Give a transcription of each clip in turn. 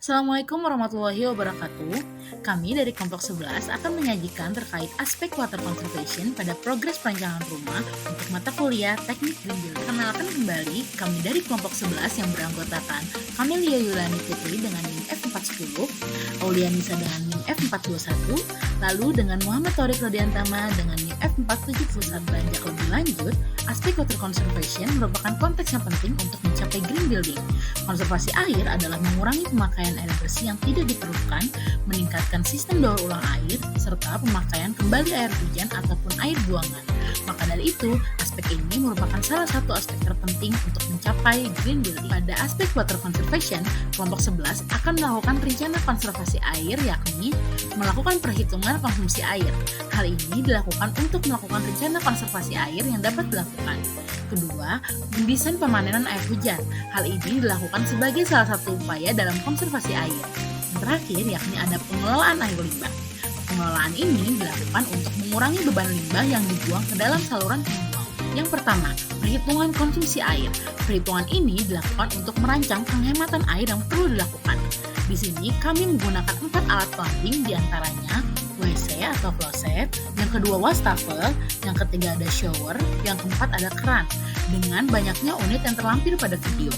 Assalamualaikum warahmatullahi wabarakatuh. Kami dari kelompok 11 akan menyajikan terkait aspek water conservation pada progres perencanaan rumah untuk mata kuliah Teknik Green Building. Kenalkan kembali kami dari kelompok 11 yang beranggotakan Kamelia Yulani Putri dengan NIM F410, Aulia Nisa dengan NIM F421, lalu dengan Muhammad Thoriq Rodiantama dengan NIM F471. Beranjak lebih lanjut, aspek water conservation merupakan konteks yang penting untuk mencapai green building. Konservasi air adalah mengurangi pemakaian air bersih yang tidak diperlukan, meningkatkan sistem daur ulang air, serta pemakaian kembali air hujan ataupun air buangan. Maka dari itu, aspek ini merupakan salah satu aspek terpenting untuk mencapai green building. Pada aspek water conservation, kelompok 11 akan melakukan rencana konservasi air, yakni melakukan perhitungan konsumsi air. Hal ini dilakukan untuk melakukan rencana konservasi air yang dapat dilakukan. Kedua, mendesain pemanenan air hujan. Hal ini dilakukan sebagai salah satu upaya dalam konservasi air. Yang terakhir, yakni ada pengelolaan air limbah. Pengelolaan ini dilakukan untuk mengurangi beban limbah yang dibuang ke dalam saluran pembuangan. Yang pertama, perhitungan konsumsi air. Perhitungan ini dilakukan untuk merancang penghematan air yang perlu dilakukan. Di sini kami menggunakan 4 alat plumbing, diantaranya WC atau kloset, yang kedua wastafel, yang ketiga ada shower, yang keempat ada keran, dengan banyaknya unit yang terlampir pada video.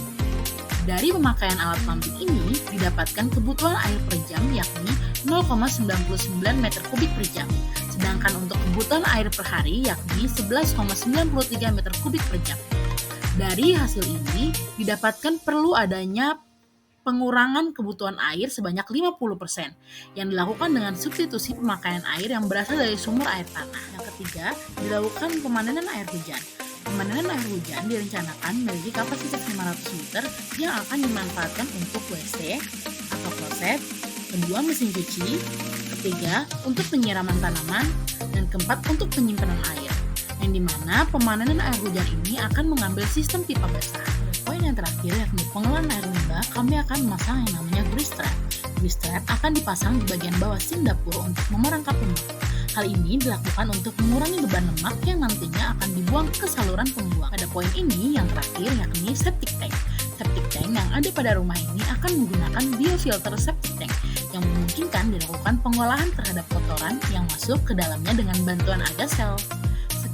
Dari pemakaian alat plumbing ini didapatkan kebutuhan air per jam yakni 0,99 meter kubik per jam, sedangkan untuk kebutuhan air per hari yakni 11,93 meter kubik per jam. Dari hasil ini didapatkan perlu adanya pengurangan kebutuhan air sebanyak 50% yang dilakukan dengan substitusi pemakaian air yang berasal dari sumber air tanah. Yang ketiga, dilakukan pemanenan air hujan. Pemanenan air hujan direncanakan memiliki kapasitas 500 liter yang akan dimanfaatkan untuk WC atau kloset, kedua mesin cuci, ketiga untuk penyiraman tanaman, dan keempat untuk penyimpanan air. Yang dimana pemanenan air hujan ini akan mengambil sistem pipa basah. Poin yang terakhir yakni pengelolaan air limbah, kami akan memasang yang namanya grease trap. Grease trap akan dipasang di bagian bawah sink dapur untuk memerangkap lemak. Hal ini dilakukan untuk mengurangi beban lemak yang nantinya akan dibuang ke saluran pembuang. Pada poin ini yang terakhir yakni septic tank. Septic tank yang ada pada rumah ini akan menggunakan biofilter septic tank yang memungkinkan dilakukan pengolahan terhadap kotoran yang masuk ke dalamnya dengan bantuan alga sel.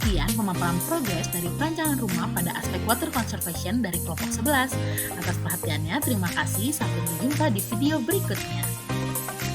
Sekian pemaparan progres dari perencanaan rumah pada aspek water conservation dari kelompok 11. Atas perhatiannya, terima kasih. Sampai berjumpa di video berikutnya.